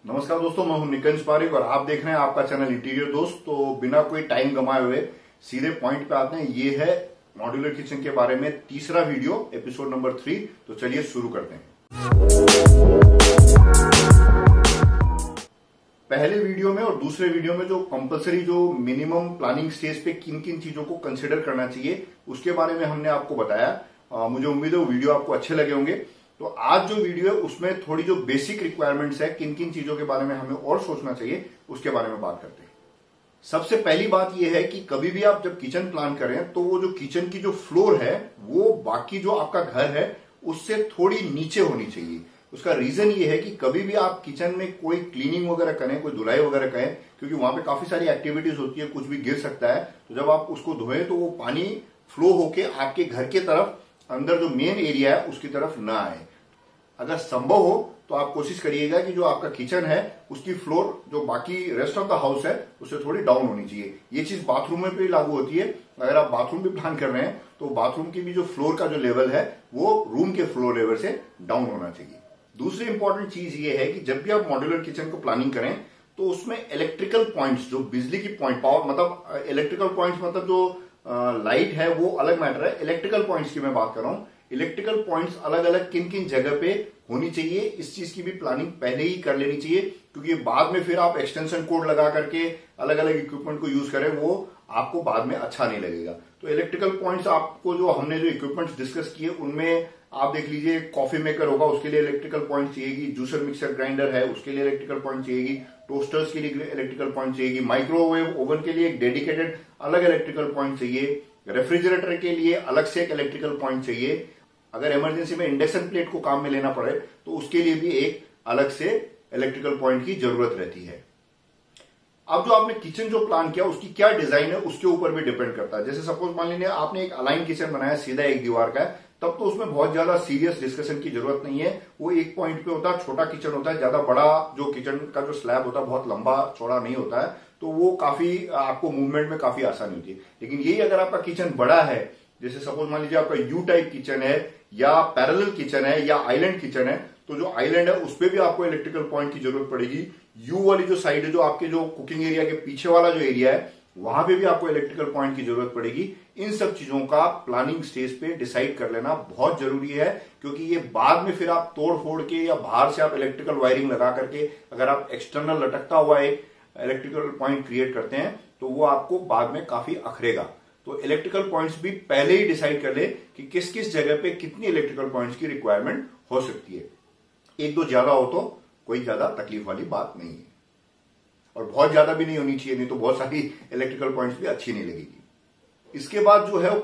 नमस्कार दोस्तों, मैं हूं निकंज पारिक और आप देख रहे हैं आपका चैनल इंटीरियर दोस्त। तो बिना कोई टाइम गंवाए हुए सीधे पॉइंट पे आते हैं। ये है मॉड्यूलर किचन के बारे में तीसरा वीडियो, एपिसोड नंबर 3। तो चलिए शुरू करते हैं। पहले वीडियो में और दूसरे वीडियो में जो कंपलसरी जो मिनिमम प्लानिंग स्टेज पे किन किन चीजों को कंसिडर करना चाहिए उसके बारे में हमने आपको बताया। मुझे उम्मीद है वो वीडियो आपको अच्छे लगे होंगे। तो आज जो वीडियो है उसमें थोड़ी जो बेसिक रिक्वायरमेंट्स है, किन किन चीजों के बारे में हमें और सोचना चाहिए उसके बारे में बात करते हैं। सबसे पहली बात यह है कि कभी भी आप जब किचन प्लान करें तो वो जो किचन की जो फ्लोर है वो बाकी जो आपका घर है उससे थोड़ी नीचे होनी चाहिए। उसका रीजन ये है कि कभी भी आप किचन में कोई क्लीनिंग वगैरह करें, कोई धुलाई वगैरह करें, क्योंकि वहां पे काफी सारी एक्टिविटीज होती है, कुछ भी गिर सकता है। तो जब आप उसको धोएं तो वो पानी फ्लो होके आपके घर के तरफ, अंदर जो मेन एरिया है उसकी तरफ ना आए। अगर संभव हो तो आप कोशिश करिएगा कि जो आपका किचन है उसकी फ्लोर जो बाकी रेस्ट ऑफ द हाउस है उससे थोड़ी डाउन होनी चाहिए। ये चीज बाथरूम में भी लागू होती है। अगर आप बाथरूम भी प्लान कर रहे हैं तो बाथरूम की भी जो फ्लोर का जो लेवल है वो रूम के फ्लोर लेवल से डाउन होना चाहिए। दूसरी इंपॉर्टेंट चीज ये है कि जब भी आप मॉड्यूलर किचन को प्लानिंग करें तो उसमें इलेक्ट्रिकल पॉइंट्स, जो बिजली की पॉइंट, पावर मतलब इलेक्ट्रिकल पॉइंट्स मतलब जो लाइट है वो अलग मैटर है। इलेक्ट्रिकल पॉइंट्स की मैं बात कर रहा हूं। इलेक्ट्रिकल पॉइंट्स अलग अलग किन किन जगह पे होनी चाहिए, इस चीज की भी प्लानिंग पहले ही कर लेनी चाहिए, क्योंकि बाद में फिर आप एक्सटेंशन कोड लगा करके अलग अलग इक्विपमेंट को यूज करें, वो आपको बाद में अच्छा नहीं लगेगा। तो इलेक्ट्रिकल पॉइंट्स आपको जो हमने जो इक्विपमेंट्स डिस्कस किए उनमें आप देख लीजिए, कॉफी मेकर होगा उसके लिए इलेक्ट्रिकल पॉइंट चाहिएगी, जूसर मिक्सर ग्राइंडर है उसके लिए इलेक्ट्रिकल पॉइंट चाहिएगी, टोस्टर्स के लिए इलेक्ट्रिकल पॉइंट चाहिएगी, माइक्रोवेव ओवन के लिए एक डेडिकेटेड अलग इलेक्ट्रिकल पॉइंट चाहिए, रेफ्रिजरेटर के लिए अलग से एक इलेक्ट्रिकल पॉइंट चाहिए। अगर इमरजेंसी में इंडक्शन प्लेट को काम में लेना पड़े तो उसके लिए भी एक अलग से इलेक्ट्रिकल पॉइंट की जरूरत रहती है। अब जो आपने किचन जो प्लान किया उसकी क्या डिजाइन है उसके ऊपर भी डिपेंड करता है। जैसे सपोज मान लीजिए आपने एक अलाइन किचन बनाया, सीधा एक दीवार का है, तब तो उसमें बहुत ज्यादा सीरियस डिस्कशन की जरूरत नहीं है। वो एक पॉइंट पे होता है, छोटा किचन होता है, ज्यादा बड़ा जो किचन का जो स्लैब होता है बहुत लंबा चौड़ा नहीं होता है, तो वो काफी आपको मूवमेंट में काफी आसानी होती है। लेकिन यही अगर आपका किचन बड़ा है, जैसे सपोज मान लीजिए आपका यू टाइप किचन है या पैरेलल किचन है या आइलैंड किचन है, तो जो आइलैंड है उस पर भी आपको इलेक्ट्रिकल पॉइंट की जरूरत पड़ेगी। यू वाली जो साइड है, जो आपके जो कुकिंग एरिया के पीछे वाला जो एरिया है, वहां पे भी आपको इलेक्ट्रिकल पॉइंट की जरूरत पड़ेगी। इन सब चीजों का प्लानिंग स्टेज पे डिसाइड कर लेना बहुत जरूरी है, क्योंकि ये बाद में फिर आप तोड़ फोड़ के या बाहर से आप इलेक्ट्रिकल वायरिंग लगा करके अगर आप एक्सटर्नल लटकता हुआ एक इलेक्ट्रिकल पॉइंट क्रिएट करते हैं तो वो आपको बाद में काफी अखरेगा। तो इलेक्ट्रिकल पॉइंट्स भी पहले ही डिसाइड कर ले कि किस किस जगह पे कितनी इलेक्ट्रिकल पॉइंट्स की रिक्वायरमेंट हो सकती है। एक दो ज्यादा हो तो कोई ज्यादा तकलीफ वाली बात नहीं है, और बहुत ज्यादा भी नहीं होनी चाहिए, नहीं तो बहुत सारी इलेक्ट्रिकल पॉइंट्स भी अच्छी नहीं लगेगी। इसके बाद जो है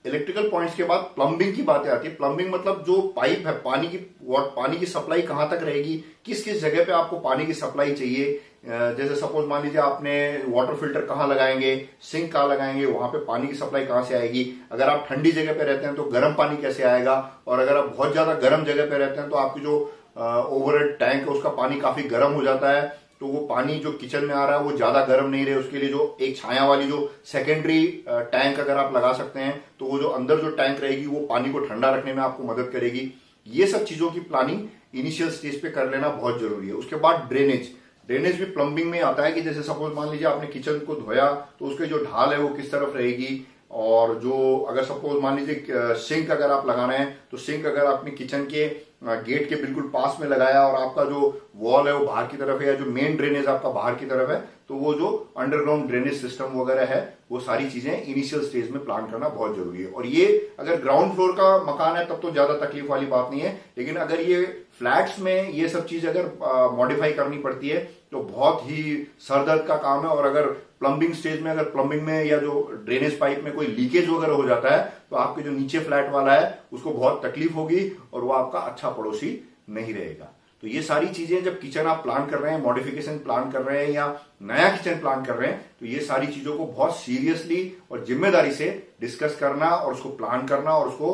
इलेक्ट्रिकल पॉइंट्स के बाद प्लम्बिंग की बातें आती है। प्लम्बिंग मतलब जो पाइप है, पानी की सप्लाई कहां तक रहेगी, किस किस जगह पे आपको पानी की सप्लाई चाहिए। जैसे सपोज मान लीजिए आपने वाटर फिल्टर कहां लगाएंगे, सिंक कहां लगाएंगे, वहां पे पानी की सप्लाई कहां से आएगी। अगर आप ठंडी जगह पे रहते हैं तो गर्म पानी कैसे आएगा, और अगर आप बहुत ज्यादा गर्म जगह पे रहते हैं तो आपकी जो ओवरहेड टैंक है उसका पानी काफी गर्म हो जाता है, तो वो पानी जो किचन में आ रहा है वो ज्यादा गर्म नहीं रहे, उसके लिए जो एक छाया वाली जो सेकेंडरी टैंक अगर आप लगा सकते हैं तो वो जो अंदर जो टैंक रहेगी वो पानी को ठंडा रखने में आपको मदद करेगी। ये सब चीजों की प्लानिंग इनिशियल स्टेज पे कर लेना बहुत जरूरी है। उसके बाद ड्रेनेज भी प्लम्बिंग में आता है कि जैसे सपोज मान लीजिए आपने किचन को धोया तो उसके जो ढाल है वो किस तरफ रहेगी, और जो अगर सपोज मान लीजिए सिंक अगर आप लगा रहे हैं तो सिंक अगर आपने किचन के गेट के बिल्कुल पास में लगाया और आपका जो वॉल है वो बाहर की तरफ है, या जो मेन ड्रेनेज आपका बाहर की तरफ है, तो वो जो अंडरग्राउंड ड्रेनेज सिस्टम वगैरह है वो सारी चीजें इनिशियल स्टेज में प्लान करना बहुत जरूरी है। और ये अगर ग्राउंड फ्लोर का मकान है तब तो ज्यादा तकलीफ वाली बात नहीं है, लेकिन अगर ये फ्लैट्स में ये सब चीज अगर मॉडिफाई करनी पड़ती है तो बहुत ही सरदर्द का काम है। और अगर प्लम्बिंग स्टेज में, अगर प्लम्बिंग में या जो ड्रेनेज पाइप में कोई लीकेज वगैरह हो जाता है तो आपके जो नीचे फ्लैट वाला है उसको बहुत तकलीफ होगी और वो आपका अच्छा पड़ोसी नहीं रहेगा। तो ये सारी चीजें जब किचन आप प्लान कर रहे हैं, मॉडिफिकेशन प्लान कर रहे हैं या नया किचन प्लान कर रहे हैं, तो ये सारी चीजों को बहुत सीरियसली और जिम्मेदारी से डिस्कस करना और उसको प्लान करना और उसको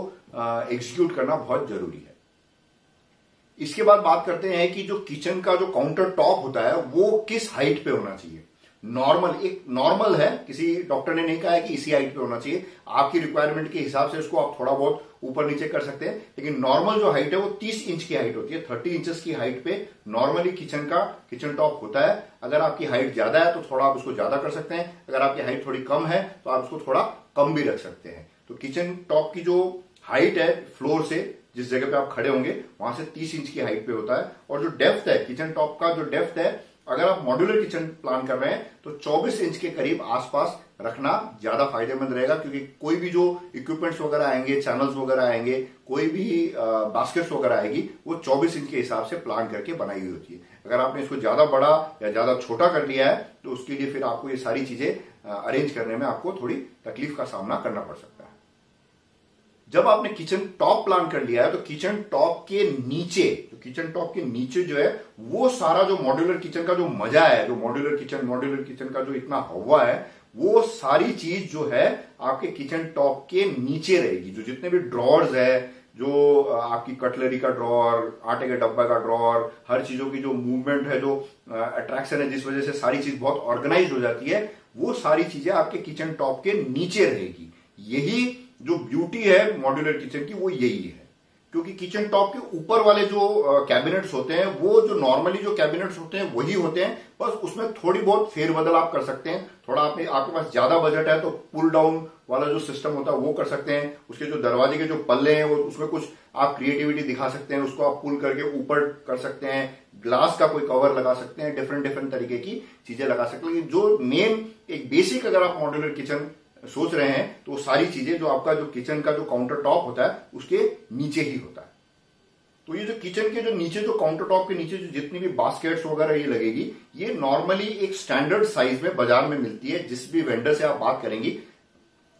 एग्जीक्यूट करना बहुत जरूरी है। इसके बाद बात करते हैं कि जो किचन का जो काउंटर टॉप होता है वो किस हाइट पे होना चाहिए। एक नॉर्मल है, किसी डॉक्टर ने नहीं कहा है कि इसी हाइट पे होना चाहिए, आपकी रिक्वायरमेंट के हिसाब से इसको आप थोड़ा बहुत ऊपर नीचे कर सकते हैं, लेकिन नॉर्मल जो हाइट है वो 30 इंच की हाइट होती है। 30 इंचेस की हाइट पे नॉर्मली किचन टॉप होता है। अगर आपकी हाइट ज्यादा है तो थोड़ा आप उसको ज्यादा कर सकते हैं, अगर आपकी हाइट थोड़ी कम है तो आप उसको थोड़ा कम भी रख सकते हैं। तो किचन टॉप की जो हाइट है फ्लोर से जिस जगह पे आप खड़े होंगे वहां से 30 इंच की हाइट पे होता है। और जो डेप्थ है किचन टॉप का, जो डेप्थ है, अगर आप मॉड्यूलर किचन प्लान कर रहे हैं तो 24 इंच के करीब आसपास रखना ज्यादा फायदेमंद रहेगा, क्योंकि कोई भी जो इक्विपमेंट्स वगैरह आएंगे, चैनल्स वगैरह आएंगे, कोई भी बास्केट्स वगैरह आएगी, वो 24 इंच के हिसाब से प्लान करके बनाई हुई होती है। अगर आपने इसको ज्यादा बड़ा या ज्यादा छोटा कर लिया है तो उसके लिए फिर आपको ये सारी चीजें अरेंज करने में आपको थोड़ी तकलीफ का सामना करना पड़ सकता है। जब आपने किचन टॉप प्लान कर लिया है तो किचन टॉप के नीचे जो है वो सारा जो मॉड्यूलर किचन का जो मजा है, जो मॉड्यूलर किचन का जो इतना हवा है, वो सारी चीज जो है आपके किचन टॉप के नीचे रहेगी। जो जितने भी ड्रॉर्स है, जो आपकी कटलरी का ड्रॉर, आटे के डब्बा का ड्रॉर, हर चीजों की जो मूवमेंट है, जो अट्रैक्शन है, जिस वजह से सारी चीज बहुत ऑर्गेनाइज हो जाती है, वो सारी चीजें आपके किचन टॉप के नीचे रहेगी। यही जो ब्यूटी है मॉड्यूलर किचन की, वो यही है। क्योंकि किचन टॉप के ऊपर वाले जो कैबिनेट्स होते हैं, वो जो नॉर्मली जो कैबिनेट्स होते हैं वही होते हैं, बस उसमें थोड़ी बहुत फेरबदल आप कर सकते हैं। थोड़ा आपके पास ज्यादा बजट है तो पुल डाउन वाला जो सिस्टम होता है वो कर सकते हैं। उसके जो दरवाजे के जो पल्ले हैं वो उसमें कुछ आप क्रिएटिविटी दिखा सकते हैं, उसको आप पुल करके ऊपर कर सकते हैं। ग्लास का कोई कवर लगा सकते हैं, डिफरेंट तरीके की चीजें लगा सकते हैं। लेकिन जो मेन एक बेसिक अगर आप मॉड्यूलर किचन सोच रहे हैं तो सारी चीजें जो आपका जो किचन का जो काउंटर टॉप होता है उसके नीचे ही होता है। तो ये जो किचन के जो नीचे, जो काउंटर टॉप के नीचे जो जितनी भी बास्केट्स वगैरह ये लगेगी, ये नॉर्मली एक स्टैंडर्ड साइज में बाजार में मिलती है। जिस भी वेंडर से आप बात करेंगी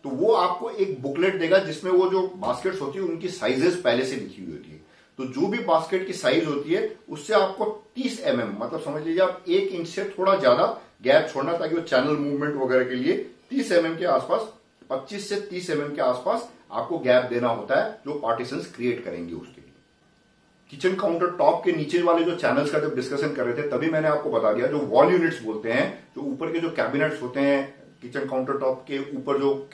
तो वो आपको एक बुकलेट देगा जिसमें वो जो बास्केट्स होती है उनकी साइजेस पहले से लिखी हुई होती है। तो जो भी बास्केट की साइज होती है उससे आपको 30 mm, मतलब समझ लीजिए आप 1 इंच से थोड़ा ज्यादा गैप छोड़ना, ताकि वो चैनल मूवमेंट वगैरह के लिए 30 mm के आसपास, 25 से 30 mm के आसपास आपको गैप देना होता है, जो पार्टीशंस क्रिएट करेंगे उसके लिए। किचन काउंटर टॉप के नीचे वाले जो चैनल्स का जब डिस्कशन कर रहे थे तभी मैंने आपको बता दिया, जो वॉल यूनिट्स बोलते हैं, जो ऊपर के जो कैबिनेट्स होते हैं किचन काउंटर टॉप के ऊपर, जो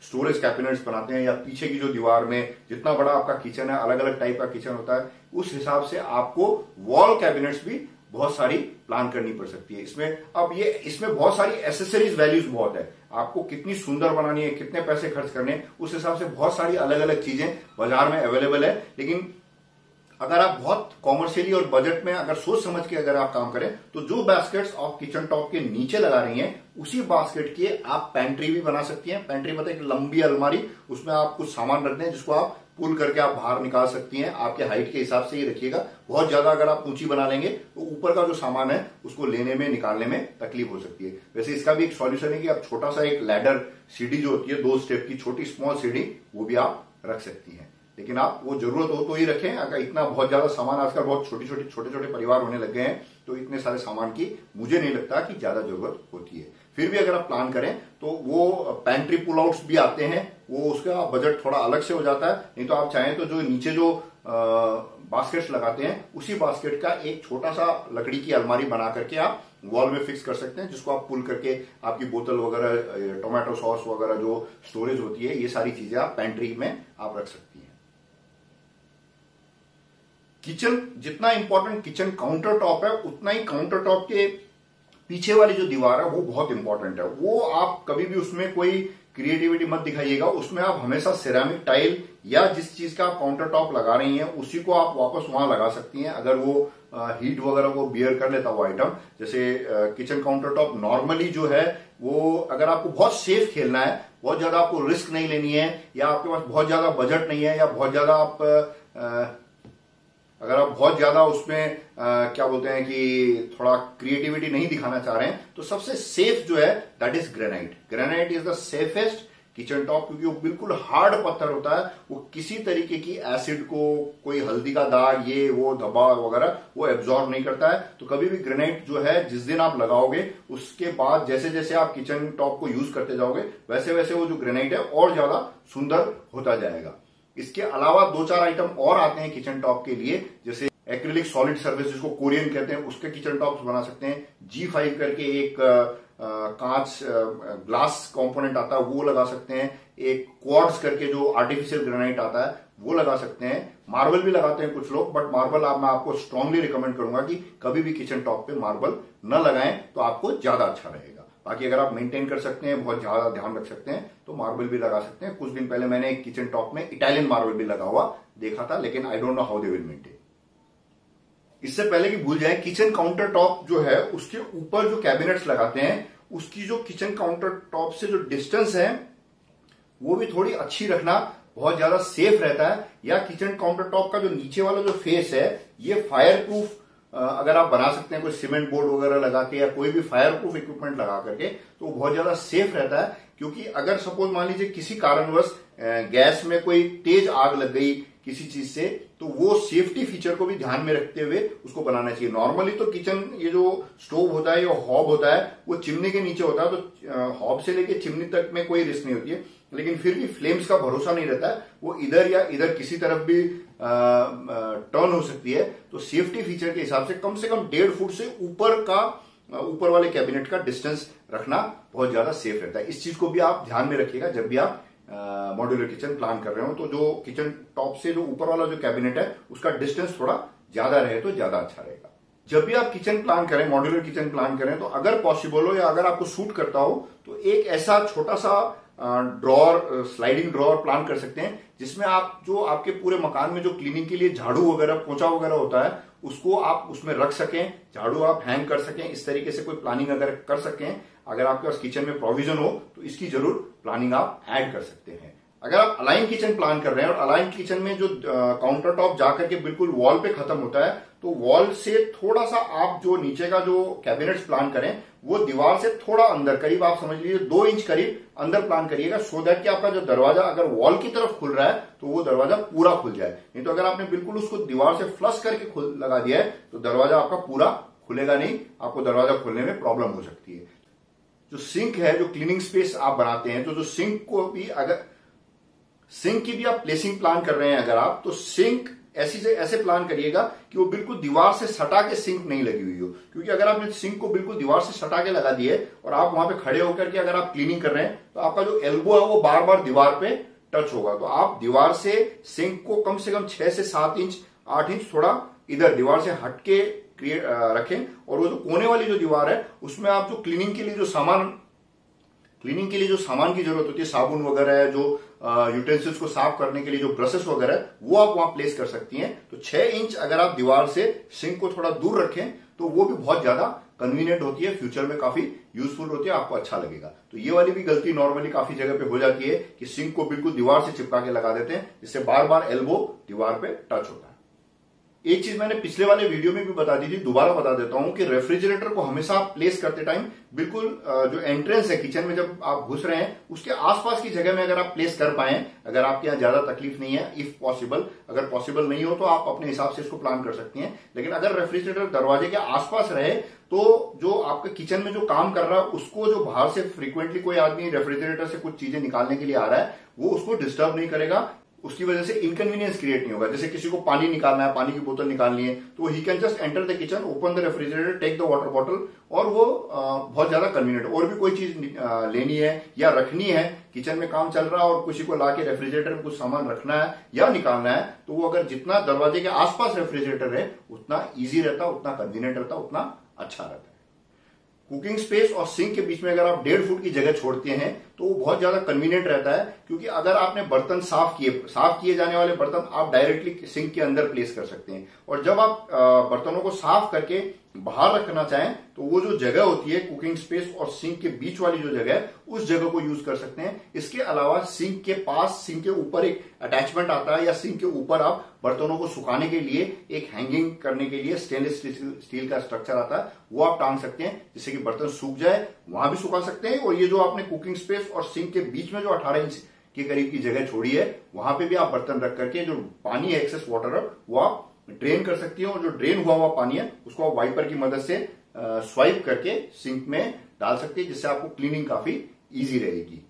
स्टोरेज कैबिनेट्स बनाते हैं, या पीछे की जो दीवार में जितना बड़ा आपका किचन है, अलग अलग टाइप का किचन होता है, उस हिसाब से आपको वॉल कैबिनेट्स भी बहुत सारी प्लान करनी पड़ सकती है। इसमें बहुत सारी एसेसरीज वैल्यूज बहुत है, आपको कितनी सुंदर बनानी है, कितने पैसे खर्च करने, उस हिसाब से बहुत सारी अलग अलग चीजें बाजार में अवेलेबल है। लेकिन अगर आप बहुत कॉमर्शियली और बजट में अगर सोच समझ के अगर आप काम करें तो जो बास्केट्स आप किचन टॉप के नीचे लगा रही हैं उसी बास्केट की आप पेंट्री भी बना सकती हैं। पेंट्री मतलब एक लंबी अलमारी, उसमें आप कुछ सामान रखते हैं जिसको आप पुल करके आप बाहर निकाल सकती हैं। आपके हाइट के हिसाब से ही रखिएगा, बहुत ज्यादा अगर आप ऊंची बना लेंगे तो ऊपर का जो सामान है उसको लेने में निकालने में तकलीफ हो सकती है। वैसे इसका भी एक सॉल्यूशन है कि आप छोटा सा एक लैडर सीढ़ी जो होती है 2 स्टेप की छोटी स्मॉल सीढ़ी, वो भी आप रख सकती हैं। लेकिन आप वो जरूरत हो तो ही रखें। अगर इतना बहुत ज्यादा सामान, आजकल बहुत छोटे छोटे परिवार होने लग गए हैं, तो इतने सारे सामान की मुझे नहीं लगता कि ज्यादा जरूरत होती है। फिर भी अगर आप प्लान करें तो वो पैंट्री पुल आउट्स भी आते हैं, वो उसका बजट थोड़ा अलग से हो जाता है। नहीं तो आप चाहें तो जो नीचे जो बास्केट्स लगाते हैं उसी बास्केट का एक छोटा सा लकड़ी की अलमारी बना करके आप वॉल में फिक्स कर सकते हैं, जिसको आप पुल करके आपकी बोतल वगैरह, टोमेटो सॉस वगैरह जो स्टोरेज होती है, ये सारी चीजें आप पेंट्री में आप रख सकती हैं। किचन जितना इंपॉर्टेंट किचन काउंटर टॉप है, उतना ही काउंटर टॉप के पीछे वाली जो दीवार है वो बहुत इंपॉर्टेंट है। वो आप कभी भी उसमें कोई क्रिएटिविटी मत दिखाइएगा, उसमें आप हमेशा सिरेमिक टाइल या जिस चीज का आप काउंटर टॉप लगा रही हैं उसी को आप वापस वहां लगा सकती हैं, अगर वो हीट वगैरह को बियर कर लेता वो आइटम। जैसे किचन काउंटर टॉप नॉर्मली जो है वो, अगर आपको बहुत सेफ खेलना है, बहुत ज्यादा आपको रिस्क नहीं लेनी है, या आपके पास बहुत ज्यादा बजट नहीं है, या बहुत ज्यादा आप अगर आप बहुत ज्यादा उसमें क्या बोलते हैं कि थोड़ा क्रिएटिविटी नहीं दिखाना चाह रहे हैं, तो सबसे सेफ जो है that is granite. Granite is the safest kitchen top, क्योंकि वो बिल्कुल हार्ड पत्थर होता है, वो किसी तरीके की एसिड को, कोई हल्दी का दाग, ये वो धब्बा वगैरह वो एब्जॉर्ब नहीं करता है। तो कभी भी ग्रेनाइट जो है जिस दिन आप लगाओगे उसके बाद जैसे जैसे आप किचन टॉप को यूज करते जाओगे वैसे वैसे वो जो ग्रेनाइट है और ज्यादा सुंदर होता जाएगा। इसके अलावा 2-4 आइटम और आते हैं किचन टॉप के लिए, जैसे एक्रिलिक सॉलिड सर्फेस जिसको कोरियन कहते हैं, उसके किचन टॉप्स बना सकते हैं। G5 करके एक कांच ग्लास कंपोनेंट आता है वो लगा सकते हैं, एक क्वार्ट्ज करके जो आर्टिफिशियल ग्रेनाइट आता है वो लगा सकते हैं, मार्बल भी लगाते हैं कुछ लोग, बट मार्बल मैं आपको स्ट्रांगली रिकमेंड करूंगा कि कभी भी किचन टॉप पे मार्बल न लगाएं तो आपको ज्यादा अच्छा रहेगा। बाकी अगर आप मेंटेन कर सकते हैं, बहुत ज्यादा ध्यान रख सकते हैं तो मार्बल भी लगा सकते हैं। कुछ दिन पहले मैंने एक किचन टॉप में इटालियन मार्बल भी लगा हुआ देखा था, लेकिन I don't know how they will maintain. इससे पहले कि भूल जाए, किचन काउंटर टॉप जो है उसके ऊपर जो कैबिनेट्स लगाते हैं उसकी जो किचन काउंटर टॉप से जो डिस्टेंस है वो भी थोड़ी अच्छी रखना बहुत ज्यादा सेफ रहता है। या किचन काउंटर टॉप का जो नीचे वाला जो फेस है ये फायर प्रूफ अगर आप बना सकते हैं कोई सीमेंट बोर्ड वगैरह लगा के या कोई भी फायर प्रूफ इक्विपमेंट लगा करके तो बहुत ज्यादा सेफ रहता है। क्योंकि अगर सपोज मान लीजिए किसी कारणवश गैस में कोई तेज आग लग गई किसी चीज से, तो वो सेफ्टी फीचर को भी ध्यान में रखते हुए उसको बनाना चाहिए। नॉर्मली तो किचन ये जो स्टोव होता है या हॉब होता है वो चिमनी के नीचे होता है, तो हॉब से लेके चिमनी तक में कोई रिस्क नहीं होती है, लेकिन फिर भी फ्लेम्स का भरोसा नहीं रहता है, वो इधर या इधर किसी तरफ भी टर्न हो सकती है। तो सेफ्टी फीचर के हिसाब से कम 1.5 फुट से ऊपर वाले कैबिनेट का डिस्टेंस रखना बहुत ज्यादा सेफ रहता है। इस चीज को भी आप ध्यान में रखिएगा जब भी आप मॉड्यूलर किचन प्लान कर रहे हो। तो जो किचन टॉप से जो ऊपर वाला जो कैबिनेट है उसका डिस्टेंस थोड़ा ज्यादा रहे तो ज्यादा अच्छा रहेगा। जब भी आप किचन प्लान करें, मॉड्यूलर किचन प्लान करें, तो अगर पॉसिबल हो या अगर आपको सूट करता हो तो एक ऐसा छोटा सा ड्रॉर, स्लाइडिंग ड्रॉर प्लान कर सकते हैं जिसमें आप जो आपके पूरे मकान में जो क्लीनिंग के लिए झाड़ू वगैरह पोंछा वगैरह होता है उसको आप उसमें रख सकें, झाड़ू आप हैंग कर सकें। इस तरीके से कोई प्लानिंग अगर कर सकें, अगर आपके पास किचन में प्रोविजन हो तो इसकी जरूर प्लानिंग आप ऐड कर सकते हैं। अगर आप अलाइन किचन प्लान कर रहे हैं और अलाइन किचन में जो काउंटर टॉप जाकर के बिल्कुल वॉल पे खत्म होता है, तो वॉल से थोड़ा सा आप जो नीचे का जो कैबिनेट्स प्लान करें वो दीवार से थोड़ा अंदर, करीब आप समझ लीजिए 2 इंच करीब अंदर प्लान करिएगा, सो दैट कि आपका जो दरवाजा अगर वॉल की तरफ खुल रहा है तो वो दरवाजा पूरा खुल जाए। नहीं तो अगर आपने बिल्कुल उसको दीवार से फ्लश करके लगा दिया है तो दरवाजा आपका पूरा खुलेगा नहीं, आपको दरवाजा खोलने में प्रॉब्लम हो सकती है। जो सिंक है, जो क्लीनिंग स्पेस आप बनाते हैं, तो जो सिंक को भी अगर सिंक की भी आप प्लेसिंग प्लान कर रहे हैं अगर आप, तो सिंक ऐसे प्लान करिएगा कि वो बिल्कुल दीवार से सटा के सिंक नहीं लगी हुई हो। क्योंकि अगर आपने सिंक को बिल्कुल दीवार से सटा के लगा दिए और आप वहां पे खड़े होकर के अगर आप क्लीनिंग कर रहे हैं तो आपका जो एल्बो है वो बार बार दीवार पे टच होगा। तो आप दीवार से सिंक को कम से कम 6 से 7 इंच 8 इंच थोड़ा इधर दीवार से हटके रखें। और वो जो कोने वाली जो दीवार है उसमें आप जो क्लीनिंग के लिए जो सामान की जरूरत होती है, साबुन वगैरह है, जो यूटेंसिल्स को साफ करने के लिए जो ब्रशेस वगैरह है, वो आप वहां प्लेस कर सकती हैं। तो 6 इंच अगर आप दीवार से सिंक को थोड़ा दूर रखें तो वो भी बहुत ज्यादा कन्वीनियंट होती है, फ्यूचर में काफी यूजफुल होती है, आपको अच्छा लगेगा। तो ये वाली भी गलती नॉर्मली काफी जगह पे हो जाती है कि सिंक को बिल्कुल दीवार से चिपका के लगा देते हैं, जिससे बार बार एल्बो दीवार पे टच होता है। एक चीज मैंने पिछले वाले वीडियो में भी बता दी थी, दोबारा बता देता हूं कि रेफ्रिजरेटर को हमेशा प्लेस करते टाइम बिल्कुल जो एंट्रेंस है किचन में जब आप घुस रहे हैं उसके आसपास की जगह में अगर आप प्लेस कर पाए, अगर आपके यहाँ ज्यादा तकलीफ नहीं है, इफ पॉसिबल, अगर पॉसिबल नहीं हो तो आप अपने हिसाब से इसको प्लान कर सकती हैं। लेकिन अगर रेफ्रिजरेटर दरवाजे के आसपास रहे तो जो आपके किचन में जो काम कर रहा है उसको, जो बाहर से फ्रीक्वेंटली कोई आदमी रेफ्रिजरेटर से कुछ चीजें निकालने के लिए आ रहा है, वो उसको डिस्टर्ब नहीं करेगा, उसकी वजह से इनकन्वीनियंस क्रिएट नहीं होगा। जैसे किसी को पानी निकालना है, पानी की बोतल निकालनी है, तो he can just enter the kitchen, open the refrigerator, take the water bottle, और वो बहुत ज्यादा कन्वीनियंट। और भी कोई चीज लेनी है या रखनी है, किचन में काम चल रहा है और किसी को लाके रेफ्रिजरेटर में कुछ सामान रखना है या निकालना है, तो वो अगर जितना दरवाजे के आसपास रेफ्रिजरेटर है उतना ईजी रहता, उतना कन्वीनियंट रहता, उतना अच्छा रहता है। कुकिंग स्पेस और सिंक के बीच में अगर आप 1.5 फुट की जगह छोड़ते हैं तो वो बहुत ज्यादा कन्वीनियंट रहता है। क्योंकि अगर आपने बर्तन साफ किए जाने वाले बर्तन आप डायरेक्टली सिंक के अंदर प्लेस कर सकते हैं, और जब आप बर्तनों को साफ करके बाहर रखना चाहें तो वो जो जगह होती है कुकिंग स्पेस और सिंक के बीच वाली जो जगह है उस जगह को यूज कर सकते हैं। इसके अलावा सिंक के पास, सिंक के ऊपर एक अटैचमेंट आता है, या सिंक के ऊपर आप बर्तनों को सुखाने के लिए एक हैंगिंग करने के लिए स्टेनलेस स्टील का स्ट्रक्चर आता है, वो आप टांग सकते हैं जिससे कि बर्तन सूख जाए, वहां भी सुखा सकते हैं। और ये जो आपने कुकिंग स्पेस और सिंक के बीच में जो 18 इंच के करीब की जगह छोड़ी है वहां पे भी आप बर्तन रख करके जो पानी है, एक्सेस वाटर है, वो आप ड्रेन कर सकती है। और जो ड्रेन हुआ पानी है उसको आप वाइपर की मदद से स्वाइप करके सिंक में डाल सकते हैं, जिससे आपको क्लीनिंग काफी इजी रहेगी।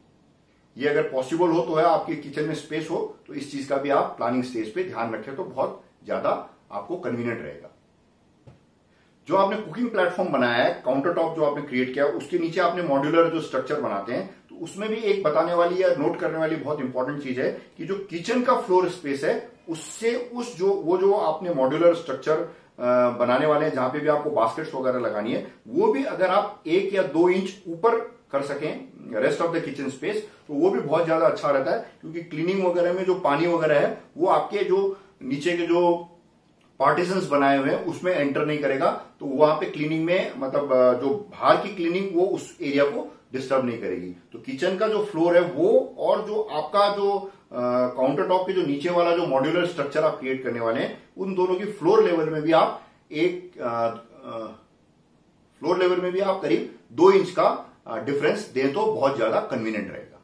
ये अगर पॉसिबल हो तो है, आपके किचन में स्पेस हो तो इस चीज का भी आप प्लानिंग स्टेज पे ध्यान रखें तो बहुत ज्यादा आपको कन्वीनियंट रहेगा। जो आपने कुकिंग प्लेटफॉर्म बनाया है, काउंटर टॉप जो आपने क्रिएट किया, उसके नीचे आपने मॉड्यूलर जो स्ट्रक्चर बनाते हैं, तो उसमें भी एक बताने वाली या नोट करने वाली बहुत इंपॉर्टेंट चीज है कि जो किचन का फ्लोर स्पेस है उससे वो जो आपने मॉड्यूलर स्ट्रक्चर बनाने वाले हैं, जहां पे भी आपको बास्केट्स वगैरह लगानी है, वो भी अगर आप 1 या 2 इंच ऊपर कर सकें rest of the kitchen space, तो वो भी बहुत ज्यादा अच्छा रहता है। क्योंकि क्लीनिंग वगैरह में जो पानी वगैरह है वो आपके जो नीचे के जो पार्टीशंस बनाए हुए हैं उसमें एंटर नहीं करेगा, तो वहां पे क्लीनिंग में मतलब जो बाहर की क्लीनिंग वो उस एरिया को डिस्टर्ब नहीं करेगी। तो किचन का जो फ्लोर है वो और जो आपका जो काउंटर टॉप के जो नीचे वाला जो मॉड्यूलर स्ट्रक्चर आप क्रिएट करने वाले हैं, उन दोनों की फ्लोर लेवल में भी आप करीब 2 इंच का डिफरेंस दें तो बहुत ज्यादा कन्वीनियंट रहेगा।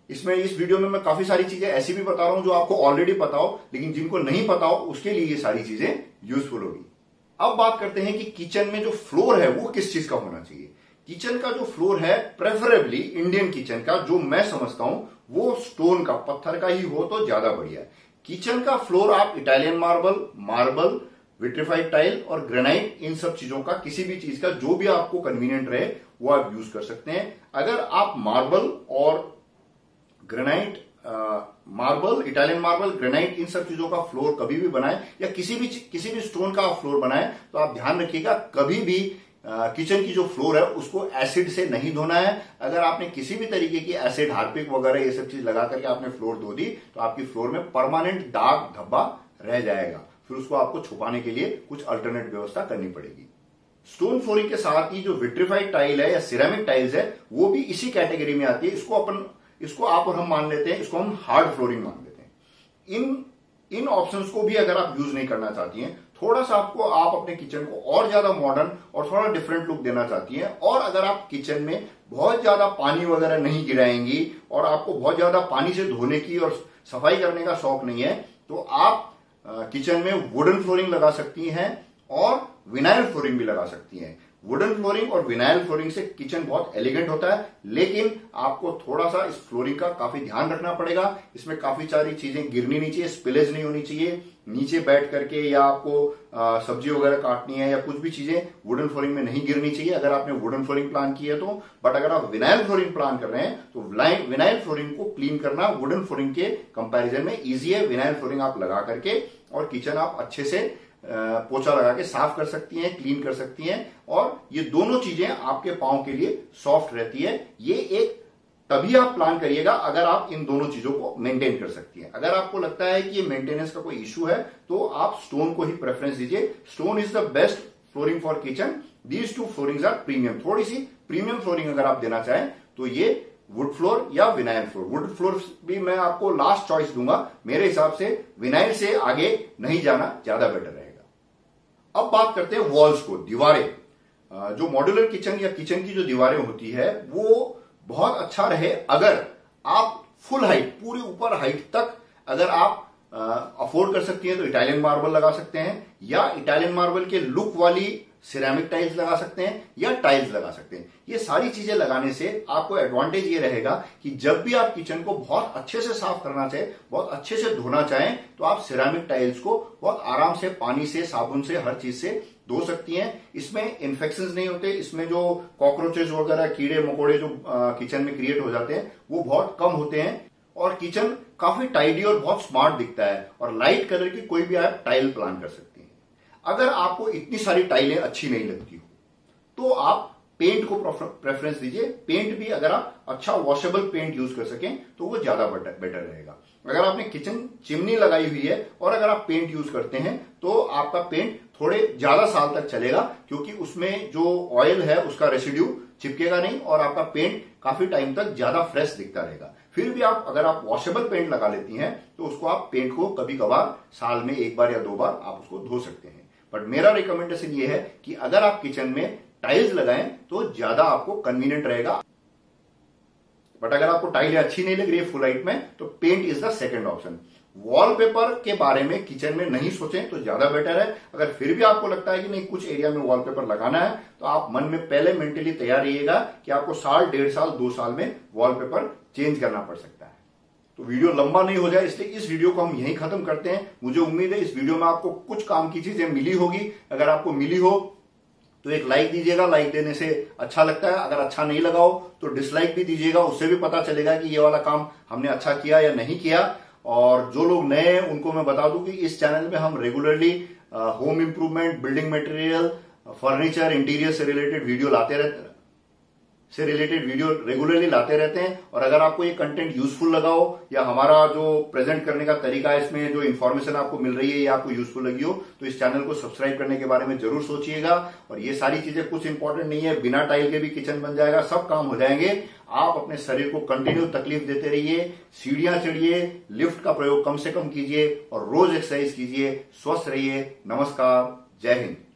इसमें इस वीडियो में मैं काफी सारी चीजें ऐसी भी बता रहा हूं जो आपको ऑलरेडी पता हो, लेकिन जिनको नहीं पता हो उसके लिए ये सारी चीजें यूजफुल होगी। अब बात करते हैं कि किचन में जो फ्लोर है वो किस चीज का होना चाहिए। किचन का जो फ्लोर है प्रेफरेबली इंडियन किचन का जो मैं समझता हूं वो स्टोन का, पत्थर का ही हो तो ज्यादा बढ़िया है। किचन का फ्लोर आप इटालियन मार्बल, विट्रिफाइड टाइल और ग्रेनाइट, इन सब चीजों का किसी भी चीज का जो भी आपको कन्वीनियंट रहे वो आप यूज कर सकते हैं। अगर आप मार्बल और ग्रेनाइट, इटालियन मार्बल, ग्रेनाइट, इन सब चीजों का फ्लोर कभी भी बनाए या किसी भी स्टोन का फ्लोर बनाए, तो आप ध्यान रखिएगा कभी भी किचन की जो फ्लोर है उसको एसिड से नहीं धोना है। अगर आपने किसी भी तरीके की एसिड, हार्पिक वगैरह ये सब चीज लगा करके आपने फ्लोर धो दी तो आपकी फ्लोर में परमानेंट दाग धब्बा रह जाएगा, फिर उसको आपको छुपाने के लिए कुछ अल्टरनेट व्यवस्था करनी पड़ेगी। स्टोन फ्लोरिंग के साथ ही जो विट्रिफाइड टाइल है या सिरेमिक टाइल्स है वो भी इसी कैटेगरी में आती है। इसको आप और हम मान लेते हैं, इसको हम हार्ड फ्लोरिंग मान लेते हैं। इन ऑप्शंस को भी अगर आप यूज नहीं करना चाहती हैं, थोड़ा सा आप अपने किचन को और ज्यादा मॉडर्न और थोड़ा डिफरेंट लुक देना चाहती हैं, और अगर आप किचन में बहुत ज्यादा पानी वगैरह नहीं गिराएंगी और आपको बहुत ज्यादा पानी से धोने की और सफाई करने का शौक नहीं है, तो आप किचन में वुडन फ्लोरिंग लगा सकती हैं और विनाइल फ्लोरिंग भी लगा सकती हैं। वुडन फ्लोरिंग और विनाइल फ्लोरिंग से किचन बहुत एलिगेंट होता है, लेकिन आपको थोड़ा सा इस फ्लोरिंग का काफी ध्यान रखना पड़ेगा। इसमें काफी सारी चीजें गिरनी नहीं चाहिए, स्पिलेज नहीं होनी चाहिए। नीचे बैठ करके या आपको सब्जी वगैरह काटनी है या कुछ भी चीजें वुडन फ्लोरिंग में नहीं गिरनी चाहिए अगर आपने वुडन फ्लोरिंग प्लान की है तो। बट अगर आप विनाइल फ्लोरिंग प्लान कर रहे हैं तो विनाइल फ्लोरिंग को क्लीन करना वुडन फ्लोरिंग के कंपैरिजन में इजी है। विनाइल फ्लोरिंग आप लगा करके और किचन आप अच्छे से पोछा लगा के साफ कर सकती हैं, क्लीन कर सकती हैं, और ये दोनों चीजें आपके पांव के लिए सॉफ्ट रहती है। ये एक तभी आप प्लान करिएगा अगर आप इन दोनों चीजों को मेंटेन कर सकती हैं। अगर आपको लगता है कि ये मेंटेनेंस का कोई इश्यू है तो आप स्टोन को ही प्रेफरेंस दीजिए। Stone is the best flooring for kitchen. These two floorings are premium. थोड़ी सी प्रीमियम फ्लोरिंग अगर आप देना चाहें तो ये वुड फ्लोर या विनाइल फ्लोर। वुड फ्लोर भी मैं आपको लास्ट चॉइस दूंगा। मेरे हिसाब से विनाइल से आगे नहीं जाना ज्यादा बेटर रहेगा। अब बात करते हैं वॉल्स को, दीवारें। जो मॉड्यूलर किचन या किचन की जो दीवारें होती है वो बहुत अच्छा रहे अगर आप फुल हाइट, पूरी ऊपर हाइट तक अगर आप अफोर्ड कर सकती हैं तो इटालियन मार्बल लगा सकते हैं, या इटालियन मार्बल के लुक वाली सिरेमिक टाइल्स लगा सकते हैं, या टाइल्स लगा सकते हैं। ये सारी चीजें लगाने से आपको एडवांटेज ये रहेगा कि जब भी आप किचन को बहुत अच्छे से साफ करना चाहें, बहुत अच्छे से धोना चाहें, तो आप सिरेमिक टाइल्स को बहुत आराम से पानी से, साबुन से, हर चीज से धो सकती हैं। इसमें इन्फेक्शंस नहीं होते। इसमें जो कॉकरोचेस वगैरह, कीड़े मकोड़े जो किचन में क्रिएट हो जाते हैं वो बहुत कम होते हैं, और किचन काफी टाइडी और बहुत स्मार्ट दिखता है। और लाइट कलर की कोई भी आप टाइल प्लान कर सकती हैं। अगर आपको इतनी सारी टाइलें अच्छी नहीं लगती हो तो आप पेंट को प्रेफरेंस दीजिए। पेंट भी अगर आप अच्छा वॉशेबल पेंट यूज कर सकें तो वो ज्यादा बेटर रहेगा। अगर आपने किचन चिमनी लगाई हुई है और अगर आप पेंट यूज करते हैं तो आपका पेंट थोड़े ज्यादा साल तक चलेगा, क्योंकि उसमें जो ऑयल है उसका रेसिड्यू चिपकेगा नहीं और आपका पेंट काफी टाइम तक ज्यादा फ्रेश दिखता रहेगा। फिर भी अगर आप वॉशेबल पेंट लगा लेती हैं तो उसको आप पेंट को कभी कभार साल में 1 बार या 2 बार आप उसको धो सकते हैं। बट मेरा रिकमेंडेशन ये है कि अगर आप किचन में टाइल्स लगाएं तो ज्यादा आपको कन्वीनियंट रहेगा। बट अगर आपको टाइलें अच्छी नहीं लग रही है फुल हाइट में तो paint is the second option. Wallpaper के बारे में किचन में नहीं सोचें तो ज्यादा बेटर है। अगर फिर भी आपको लगता है कि नहीं कुछ एरिया में वॉलपेपर लगाना है तो आप मन में पहले मेंटली तैयार रहिएगा कि आपको साल, 1.5 साल, 2 साल में वॉलपेपर चेंज करना पड़ सकता है। तो वीडियो लंबा नहीं हो जाए इसलिए इस वीडियो को हम यहीं खत्म करते हैं। मुझे उम्मीद है इस वीडियो में आपको कुछ काम की चीजें मिली होगी। अगर आपको मिली हो तो एक लाइक दीजिएगा, लाइक देने से अच्छा लगता है। अगर अच्छा नहीं लगा हो तो डिसलाइक भी दीजिएगा, उससे भी पता चलेगा कि ये वाला काम हमने अच्छा किया या नहीं किया। और जो लोग नए हैं उनको मैं बता दूं कि इस चैनल में हम regularly home improvement, building material, furniture, interior से रिलेटेड वीडियो रेगुलरली लाते रहते हैं। और अगर आपको ये कंटेंट यूजफुल लगा हो या हमारा जो प्रेजेंट करने का तरीका है, इसमें जो इन्फॉर्मेशन आपको मिल रही है ये आपको यूजफुल लगी हो तो इस चैनल को सब्सक्राइब करने के बारे में जरूर सोचिएगा। और ये सारी चीजें कुछ इंपॉर्टेंट नहीं है, बिना टाइल के भी किचन बन जाएगा, सब काम हो जाएंगे। आप अपने शरीर को कंटिन्यू तकलीफ देते रहिए, सीढ़ियां चढ़िए, लिफ्ट का प्रयोग कम से कम कीजिए और रोज एक्सरसाइज कीजिए। स्वस्थ रहिए। नमस्कार, जय हिंद।